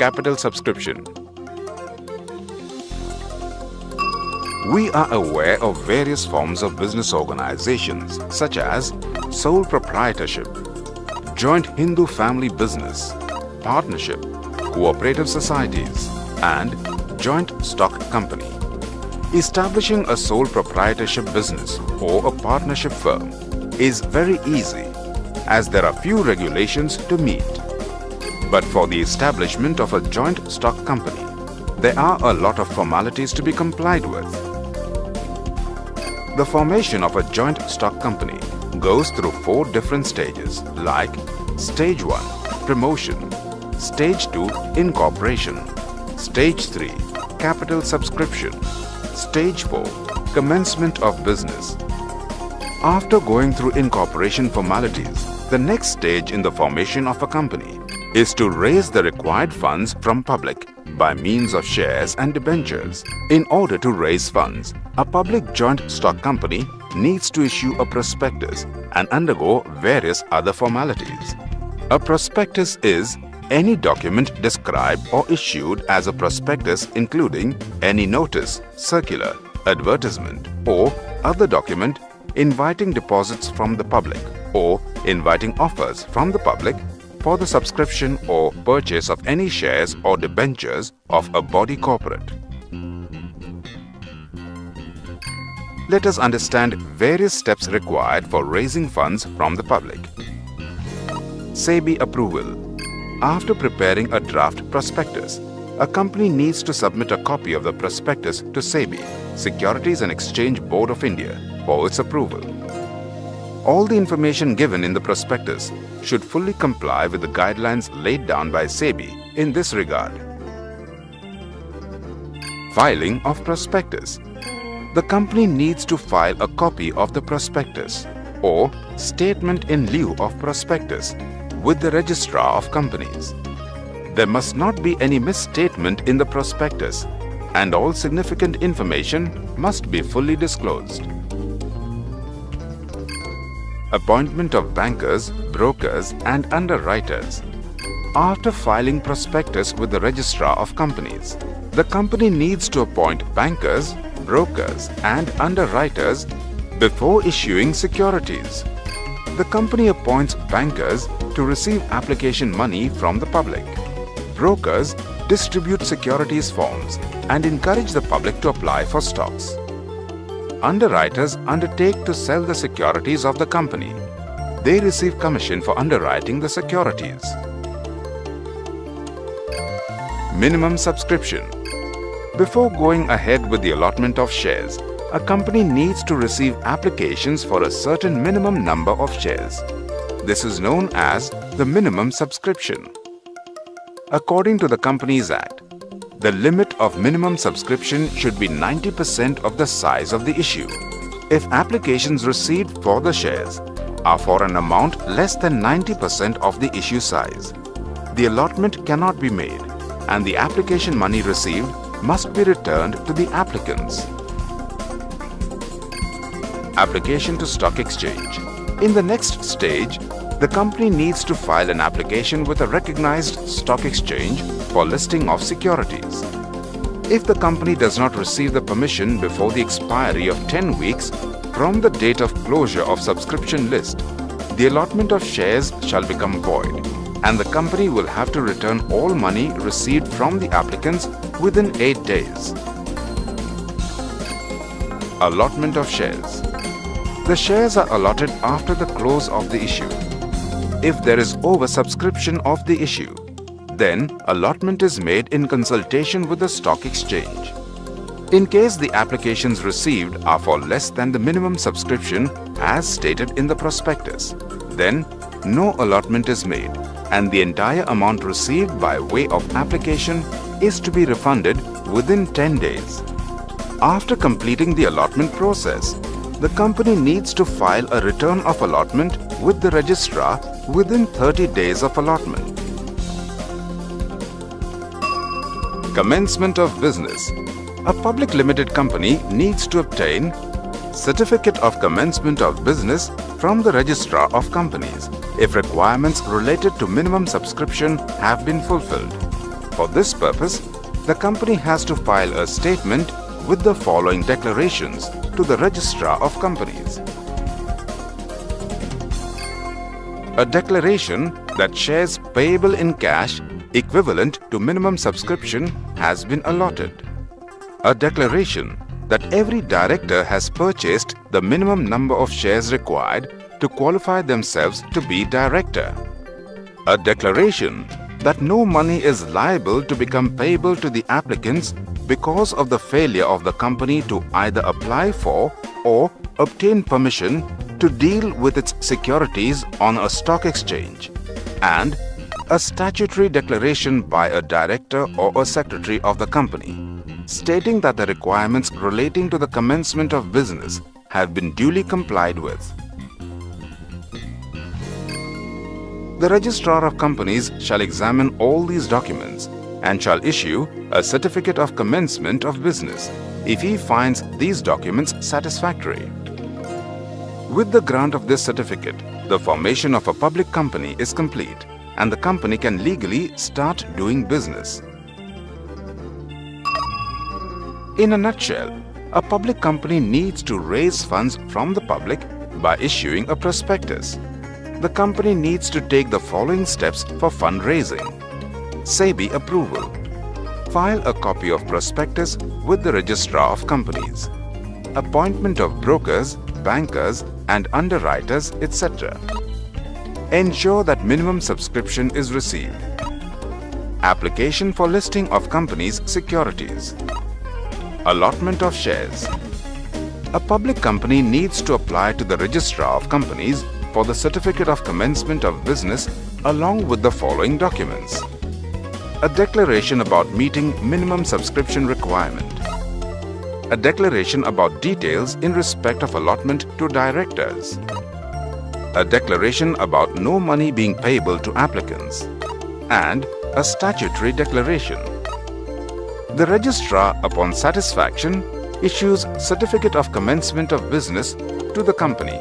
capital subscription. We are aware of various forms of business organizations such as sole proprietorship, joint Hindu family business, partnership, cooperative societies, and joint stock company. Establishing a sole proprietorship business or a partnership firm is very easy as there are few regulations to meet. But for the establishment of a joint stock company, there are a lot of formalities to be complied with. The formation of a joint stock company goes through 4 different stages like Stage 1, Promotion, Stage 2, Incorporation, Stage 3, Capital Subscription, Stage 4, Commencement of Business. After going through incorporation formalities, the next stage in the formation of a company is to raise the required funds from public by means of shares and debentures. In order to raise funds, a public joint stock company needs to issue a prospectus and undergo various other formalities. A prospectus is any document described or issued as a prospectus including any notice, circular, advertisement or other document inviting deposits from the public or inviting offers from the public for the subscription or purchase of any shares or debentures of a body corporate. Let us understand various steps required for raising funds from the public. SEBI approval. After preparing a draft prospectus, a company needs to submit a copy of the prospectus to SEBI, Securities and Exchange Board of India, for its approval. All the information given in the prospectus should fully comply with the guidelines laid down by SEBI in this regard. Filing of prospectus. The company needs to file a copy of the prospectus or statement in lieu of prospectus with the Registrar of Companies. There must not be any misstatement in the prospectus and all significant information must be fully disclosed. Appointment of bankers, brokers and underwriters. After filing prospectus with the Registrar of Companies, the company needs to appoint bankers, brokers and underwriters before issuing securities. The company appoints bankers to receive application money from the public. Brokers distribute securities forms and encourage the public to apply for stocks. Underwriters undertake to sell the securities of the company. They receive commission for underwriting the securities. Minimum subscription. Before going ahead with the allotment of shares, a company needs to receive applications for a certain minimum number of shares. This is known as the minimum subscription. According to the Companies Act, the limit of minimum subscription should be 90% of the size of the issue. If applications received for the shares are for an amount less than 90% of the issue size, the allotment cannot be made and the application money received must be returned to the applicants. Application to Stock Exchange. In the next stage, the company needs to file an application with a recognized stock exchange for listing of securities. If the company does not receive the permission before the expiry of 10 weeks from the date of closure of subscription list, the allotment of shares shall become void and the company will have to return all money received from the applicants within 8 days. Allotment of shares. The shares are allotted after the close of the issue. If there is oversubscription of the issue, then allotment is made in consultation with the stock exchange. In case the applications received are for less than the minimum subscription as stated in the prospectus, then no allotment is made and the entire amount received by way of application is to be refunded within 10 days. After completing the allotment process, the company needs to file a return of allotment with the registrar within 30 days of allotment. Commencement of business. A public limited company needs to obtain Certificate of Commencement of Business from the Registrar of Companies if requirements related to minimum subscription have been fulfilled. For this purpose, the company has to file a statement with the following declarations to the Registrar of Companies. A declaration that shares payable in cash equivalent to minimum subscription has been allotted. A declaration that every director has purchased the minimum number of shares required to qualify themselves to be director. A declaration that no money is liable to become payable to the applicants because of the failure of the company to either apply for or obtain permission to deal with its securities on a stock exchange, and a statutory declaration by a director or a secretary of the company stating that the requirements relating to the commencement of business have been duly complied with. The Registrar of Companies shall examine all these documents and shall issue a certificate of commencement of business if he finds these documents satisfactory. With the grant of this certificate, the formation of a public company is complete and the company can legally start doing business. In a nutshell, a public company needs to raise funds from the public by issuing a prospectus. The company needs to take the following steps for fundraising: SEBI approval, file a copy of prospectus with the Registrar of Companies, appointment of brokers, bankers and underwriters, etc. Ensure that minimum subscription is received. Application for listing of companies' securities. Allotment of shares. A public company needs to apply to the Registrar of Companies for the certificate of commencement of business along with the following documents: a declaration about meeting minimum subscription requirement, a declaration about details in respect of allotment to directors, a declaration about no money being payable to applicants, and a statutory declaration. The Registrar, upon satisfaction, issues certificate of commencement of business to the company.